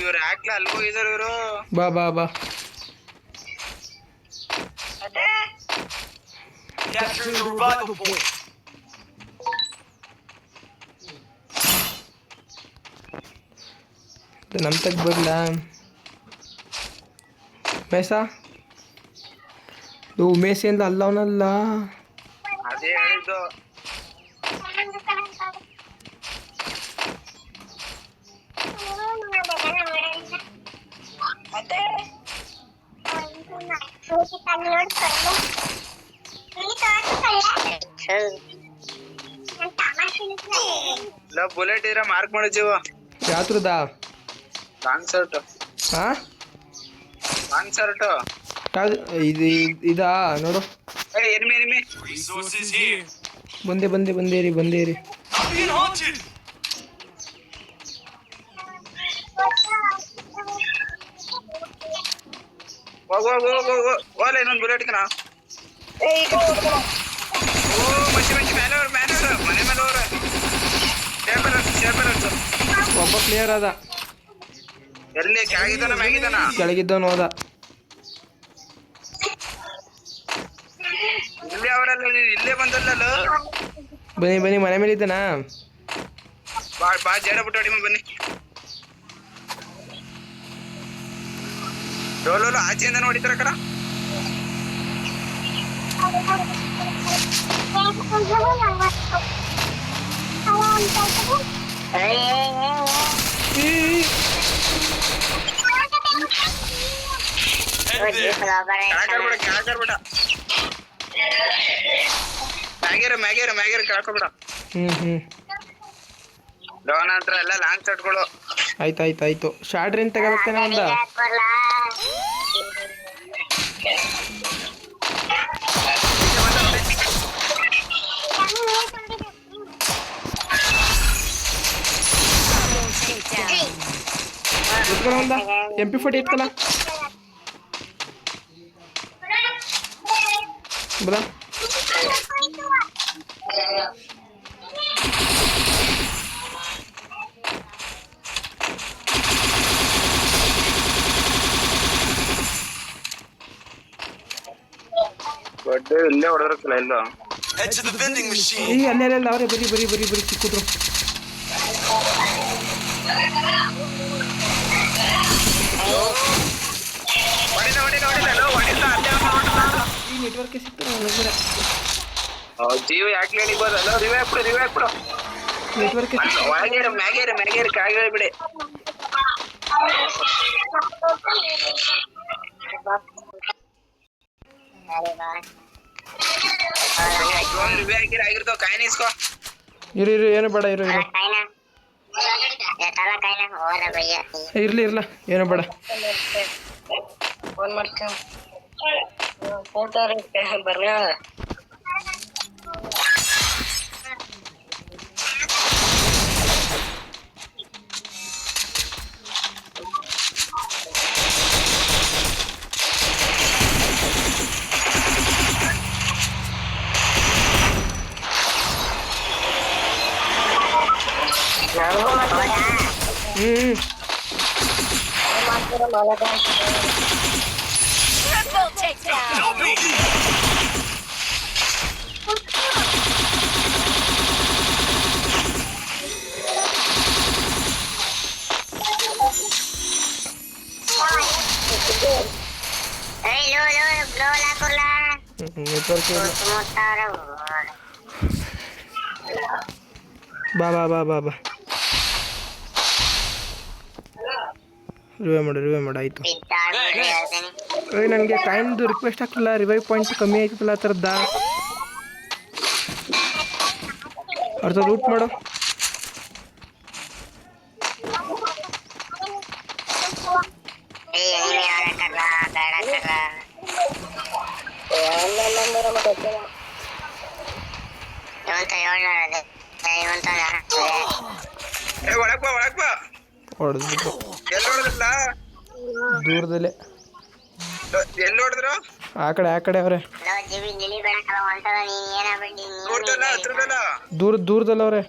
ಇವ್ರು ಯಾಕ್ಲ ಅಲ್ಗೋ ಇದಾರೆ ಇವರು. ಬಾ ಬಾ ಬಾ. ನಮ್ ತಗ್ ಬರ್ಲಾ ಮೇಸ ಉಮೇಶ್ ಏನ್ ಅಲ್ಲ ಅವನಲ್ಲ. ಅದೇ ಹೇಳಿದ್ದು. ಬುಲೆಟ್ ಇರ ಮಾರ್ಕ್ ಮಾಡೋ ಜೀವ. ಯಾತ್ರದಾ ಲಾಂಗ್ ಶರ್ಟ್. ಹಾ ಲಾಂಗ್ ಶರ್ಟ್ ಇದು ಇದಾ ನೋಡು. Enemy enemy. ಬಂದೇರಿ ಹೋಗ್ಲ ಇನ್ನೊಂದು ಬುಲೆಟ್ ಕಣ. ಮಂಚಿ ಮೇಲೆ ಮನೆ ಮೇಲೆ ಅವ್ರ ಒಬ್ಬ ಪ್ಲೇಯರ್ ಅದ. ಎಲ್ಲಿ ಕೆಳಗಿದ್ದಾನ ಮ್ಯಾಗಿದ್ದಾನ? ಕೆಳಗಿದ್ದವನು ಹೋದ. ಇಲ್ಲಿ ಅವರಲ್ಲ, ಇಲ್ಲೇ ಬಂದಲ್ಲ. ಬನ್ನಿ ಮನೆ ಮೇಲೆ ಇದ್ದಾನಾ? ಬಾ ಜಡ ಬಿಟ್ಟು ಅಡಿಮ ಬನ್ನಿ. ಡೋಲೋಲು ಆಚೆಯಿಂದ ನೋಡಿದ್ರ ಕಡ. ಕೆಳಕರ್ಬೇಡ ಮ್ಯಾಗೇರ ಕೆಳಕೋಬೇಡ. ಡೋನ್ ಹತ್ರ ಎಲ್ಲ ಲಾಂಗ್ ಶರ್ಟ್ಗಳು. ಆಯ್ತು ಶಾರ್ಟ್ ರೇಂಜ್ ತಗೋಬೇಕೇನ ಒಂದ. ಒಂದ MP40 ಎತ್ಕಲ್ಲ ಬರ. ಇಲ್ಲೇ ಹೊಡೆದ್ರಲ್ಲ ಇಲ್ಲ. ಅಲ್ಲೆಲ್ಲ ಅವ್ರೆ ಬರೀ ಚಿಕ್ಕದ್ರು. ಈ ನೆಟ್ವರ್ಕ್ ಸಿಗ್ತದೆ ಜೀವ ಯಾಕೆ ಹೇಳಿಬೋದಲ್ಲ. ರಿವೈವ್ ಬಿಡು. ನೆಟ್ವರ್ಕ್ ಮ್ಯಾಗೇರಿ ಕಾಯಿಗಳು ಬಿಡಿ. ಆಗಿರ್ತಾವ ಕಾಯಿನ ಇಸ್ಕೋ. ಇರು ಏನು ಬೇಡ ಇರು ಇರ್ಲಿ ಏನು ಬೇಡ. ಫೋನ್ ಮಾಡ್ತೀನಿ ಫೋಟೋ ಬರ್ಲ. ಬಾ ರಿವೈವ್ ಮಾಡು ಆಯ್ತು. ನನಗೆ ಕಾಯಿನ್ದು ರಿಕ್ವೆಸ್ಟ್ ಹಾಕಲಿಲ್ಲ. ರಿವೈವ್ ಪಾಯಿಂಟ್ ಕಮ್ಮಿ ಆಯ್ತಲ್ಲ ಆ ಥರದ್ದ. ಅರ್ಧ ಲೂಟ್ ಮಾಡು. ಒಳಗ್ ಬಾ ಹೊಡೆದ್ಬಿಟ್ಟು ದೂರದಲ್ಲೇ ಎಲ್ಲಿ ನೋಡಿದ್ರು ಆ ಕಡೆ ಅವ್ರೆ ದೂರದಲ್ಲಿ ಅವ್ರೆ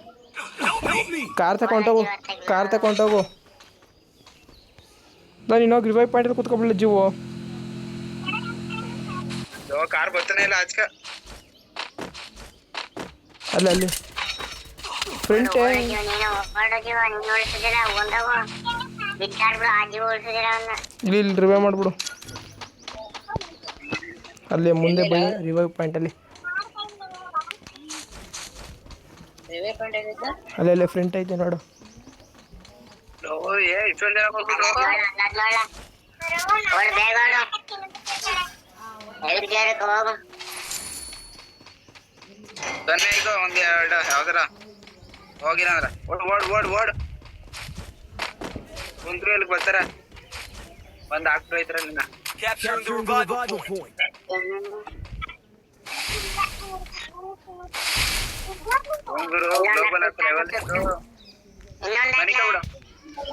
ಕಾರ್ ತಗೊಂಡೋಗು ನಾನು ಇನ್ನೋಗಿ ರಿವೈವ್ ಪಾಯಿಂಟ್ ಕೂತ್ಕೊಬಿಡ್ಲಿ ಜೀವು ಕಾರ್ ಬರ್ತಾನೆ ಇಲ್ಲ ಆಜ್ಕ ಅಲ್ಲಿ ಫ್ರಂಟ್ ಇಲ್ಲಿ ರಿವೈವ್ ಮಾಡ್ಬಿಡು ಅಲ್ಲಿ ಮುಂದೆ ಬೈ ರಿವೈವ್ ಪಾಯಿಂಟ್ ಅಲ್ಲಿ ಅಲ್ಲೇ ಫ್ರಂಟ್ ಐತೆ ನೋಡು ಇಷ್ಟೊಂದು ಜನ ಬರ್ಬಿಟ್ರು ಸೊನ್ನೆ ಈಗ ಒಂದ್ ಎರಡು ಯಾವ್ದಾರ ಹೋಗಿಲ್ಲ ಅಂದ್ರ ಓಡ್ ಕುಂತ್ರು ಇಲ್ಲಿ ಬರ್ತಾರ ಒಂದ್ ಹಾಕ್ತು ಐತ್ರ ನಿನ್ನ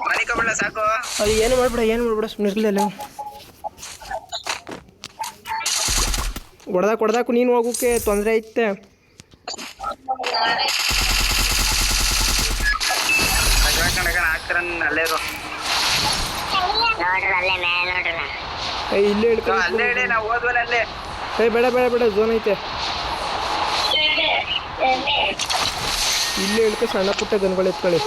ಮನಿ ಕಬಳ ಸಾಕು ಅದು ಏನು ಮಾಡ್ಬಿಡ ಸುಮ್ಮನಿರ್ಲಿಲ್ಲ ಹೊಡೆದಾಕು ನೀನು ಹೋಗೋಕೆ ತೊಂದರೆ ಐತೆ ಹಾಕ್ತಾರ ಅಲ್ಲೇ ಇರು ಇಲ್ಲೇ ಅಲ್ಲೇ ಇಡಿ ನಾವು ಹೋದ್ವಲ್ಲ ಅಲ್ಲೇ ಬೇಡ ಝೋನ್ ಐತೆ ಇಲ್ಲೇ ಇಳ್ಕ ಸಣ್ಣ ಪುಟ್ಟ ಗನ್ಗಳು ಎತ್ಕೊಳ್ಳಿ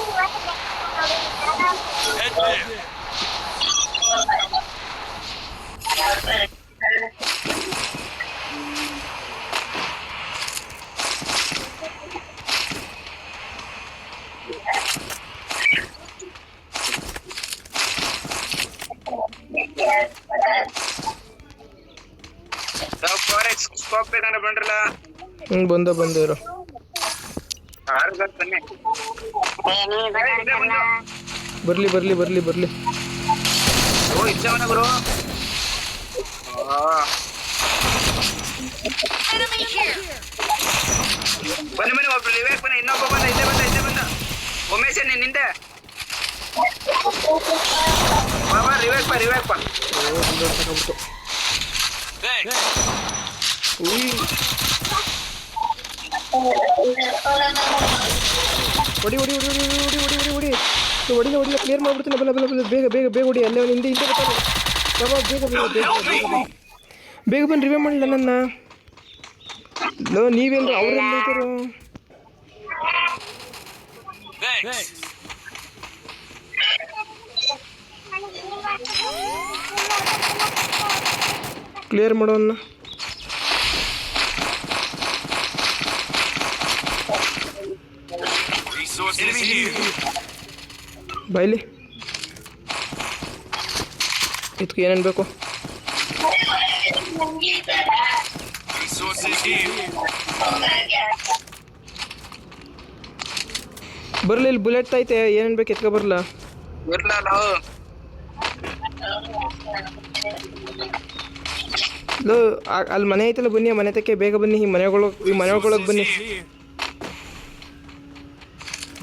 ಸ್ಕೋಪ್ ಬೇಕಂದ್ರೆ ಬಂದ್ರಲ್ಲ ಬಂದಿರೋ ಬರ್ಲಿ ಓ ಇಷ್ಟವನ ಗುರು ಬನ್ನಿ ಒಬ್ರು ವಿವೇಕ್ ಬನ್ನಿ ಇನ್ನೊಬ್ಬ ಬಂದ ಇಲ್ಲೇ ಬಂದ ಉಮೇಶ್ ನಿಂದೆ ಬಾಬಾ ರಿವೇಕ್ ಬಾ ಹೊಡಿಲ್ಲ ಕ್ಲಿಯರ್ ಮಾಡ್ಬಿಡ್ತೀನಿ ಬೇಗ ಹೊಡಿ ಅಲ್ಲೇ ಹಿಂದೆ ಬೇಗ ಬಂದು ರಿವೈವ್ ಮಾಡಲಿಲ್ಲ ನನ್ನ ನೀವೇನು ಅವ್ರೆಲ್ಲ ಇದ್ದರು ಕ್ಲಿಯರ್ ಮಾಡೋಣ ಬಾಯ್ಲಿ ಇದಕ್ಕೆ ಏನೇನು ಬೇಕು ಬರ್ಲಿ ಇಲ್ಲಿ ಬುಲೆಟ್ ಐತೆ ಏನೇನು ಬೇಕು ಎತ್ಕೊ ಬರಲ್ಲ ಅಲ್ಲಿ ಮನೆ ಐತಲ್ಲ ಬನ್ನಿ ಮನೆ ತಕ್ಕೆ ಬೇಗ ಬನ್ನಿ ಈ ಮನೆಯೊಳಗೆ ಬನ್ನಿ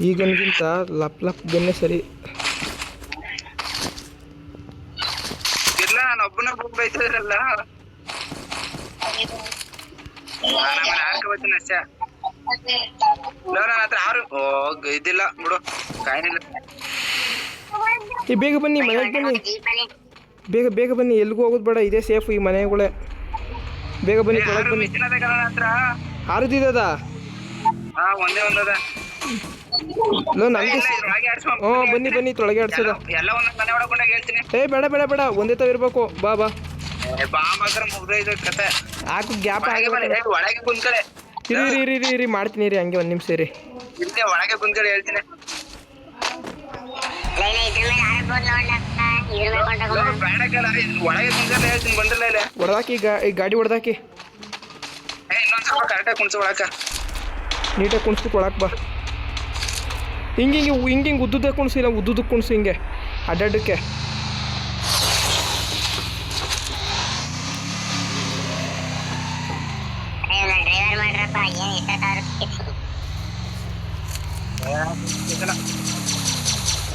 ಈಗನ್ಗಿಂತ ಲಪ್ ಗನ್ನೇ ಸರಿ ಇಲ್ಲ ನಾನು ಒಬ್ಬನ ಬೈತಿದ್ರಲ್ಲ ಹಾಕಬತ್ತೀನಿ ಅಷ್ಟೇ ನನ್ನ ಹತ್ರ ಯಾರು ಇದಿಲ್ಲ ಬಿಡು ಕಾಯಿನಿಲ್ಲ ಈ ಬೇಗ ಬನ್ನಿ ಮನೆಗೆ ಬನ್ನಿ ಬೇಗ ಬನ್ನಿ ಎಲ್ಗೂ ಹೋಗೋದು ಬೇಡ ಇದೇ ಸೇಫ್ ಈ ಮನೆಗಳೇ ಬೇಗ ಬನ್ನಿ ಕೆಳಗೆ ಬನ್ನಿ ಹತ್ರ ಆರುದಿದ ಒಂದೇ ಒಂದದ ನಮ್ಗೆ ಬನ್ನಿ ತೊಳಗೆ ಆಡ್ಸದ ಎಲ್ಲ ಒಂದೊಂದು ಮನೆ ಒಳಗೊಂಡಾಗ ಹೇಳ್ತೀನಿ ಬೇಡ ಒಂದೇ ತಾವ ಇರ್ಬೇಕು ಬಾ ಬಾ ಮಾತ್ರ ಮುಗ್ದೈದು ಕತೆ ಹಾಕು ಗ್ಯಾಪ್ ಒಳಗೆ ಕುಂತ್ಕಡೆ ಇರಿ ಮಾಡ್ತೀನಿ ರೀ ಹಂಗೆ ಒಂದು ನಿಮಿಷ ರೀ ಇಲ್ಲೇ ಒಳಗೆ ಕುಂತ್ಕಡೆ ಹೇಳ್ತೀನಿ ಒಳಗೆ ಕುಂತ್ಕಡೆ ಹೇಳ್ತೀನಿ ಬಂದಿಲ್ಲ ಇಲ್ಲ ಹೊಡೆದಾಕಿ ಈ ಗಾಡಿ ಹೊಡೆದಾಕಿ ಇನ್ನೊಂದ್ ಸ್ವಲ್ಪ ಕರೆಕ್ಟಾಗಿ ಕುಣ್ಸು ಒಳಕ ನೀಟಾಗಿ ಕುಣಿಸ್ಬಿಟ್ಟು ಒಳಕ್ಕೆ ಬಾ ಹಿಂಗೆ ಉದ್ದುದಕ್ಕೆ ಕುಣಿಸು ಇಲ್ಲ ಉದ್ದುದಕ್ಕೆ ಕುಣಿಸು ಹಿಂಗೆ ಅಡ್ಡಕ್ಕೆ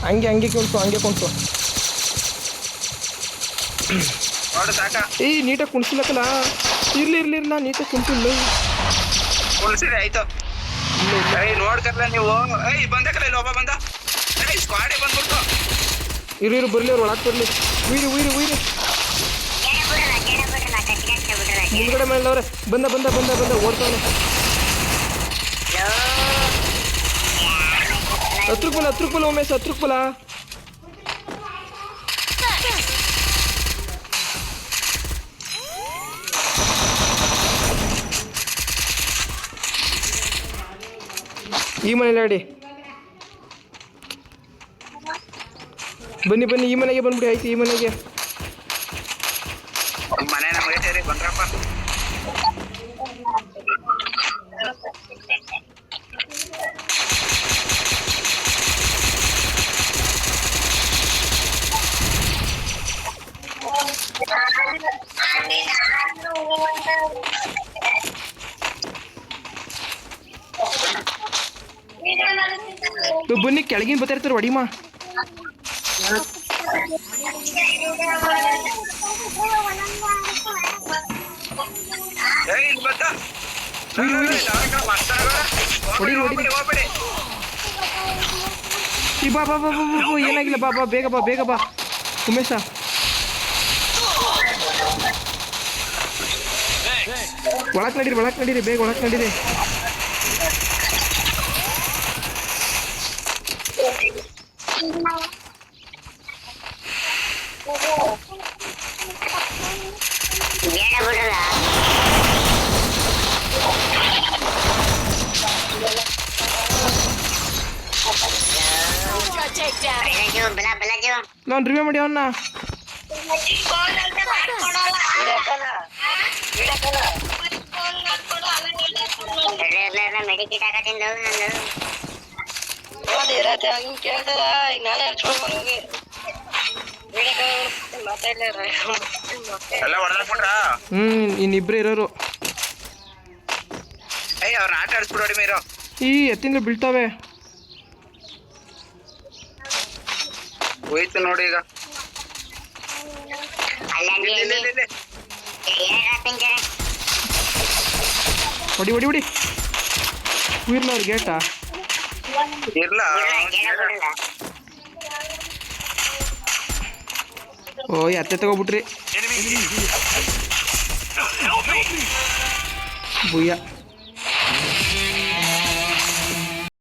ಹಂಗೆ ಕುಣಿಸು ನೋಡು ಸಾಕ ಏಯ್ ನೀಟಾಗಿ ಕುಣಿಸ್ಲಕ್ಕಲ್ಲ. ಇರ್ಲಿ ನೀಟಾಗಿ ಕುಣಿಸಿಲ್ಲ. ಕುಣಿಸಿರಿ ಆಯ್ತು. ಏಯ್ ನೋಡ್ಕರ್ಲ ನೀವು. ಏಯ್ ಬಂದಕಲ್ಲ ಇಲ್ಲಿ ಒಬ್ಬ ಬಂದ. ಏಯ್ ಸ್ಕ್ವಾಡೇ ಬಂದ್ಬಿಡ್ತು. ಇರು ಬರ್ಲಿ ಅವ್ರು ಒಳಗೆ ಬರ್ಲಿ. ಉಯ್ರಿ ಮುಂದ್ಗಡೆ ಮೇಲವ್ರೆ. ಬಂದ ಓಡ್ತಾವನೆ. ಹತ್ರಕ್ಕೆ ಬಲ ಉಮೇಶ್, ಹತ್ರಕ್ಕೆ ಬಲ. ಈ ಮನೇಲಿ ಆಡಿ. ಬನ್ನಿ ಈ ಮನೆಗೆ ಬಂದ್ಬಿಡಿ. ಆಯ್ತು, ಈ ಮನೆಗೆ ಮನೆ ನಮಗೆ ಸೇರಿ ಬಂದ್ರಪ್ಪ. ಬನ್ನಿ, ಕೆಳಗಿನ ಬರ್ತಾ ಇರ್ತಾರೆ ಹೊಡಿಮಾ. ಏಯ್ ಇಲ್ಲಿ ಬಂದ. ಹೋಗ್ಬೇಡಿ. ಈ ಬಾ ಏನಾಗಿಲ್ಲ. ಬಾ ಬೇಗ ಬಾ ಉಮೇಶ. ಒಳಕ್ ನಡೀರಿ ಬೇಗ ಒಳಕ್ ನಡೀರಿ. ನಾನು ರಿವ್ಯೂ ಮಾಡಿ ಅವನ್ನ. ಮೆಡಿಕೇಟ್ ಹಾಕತ್ತಿಂದ ಎಲ್ಲ ಹೊಡೆದ್ಬಿಟ್ರ. ಇನ್ನಿಬ್ರು ಇರೋರು. ಏಯ್ ಅವ್ರನ್ನ ಆಟ ಆಡಿಸ್ಬಿಡು ಹೊಡಿ ಮೀರು. ಈ ಎತ್ತಿಂದ ಬೀಳ್ತಾವೆ. ಹೋಯ್ತು ನೋಡಿ ಈಗ. ಹೊಡಿ ಉಯಿರ್ಲ ಅವ್ರ ಗೇಟ. ಇರ್ಲ ಓ ಎತ್ತೆ ತಗೋಬಿಟ್ರಿ. ಬುಯ್ಯ.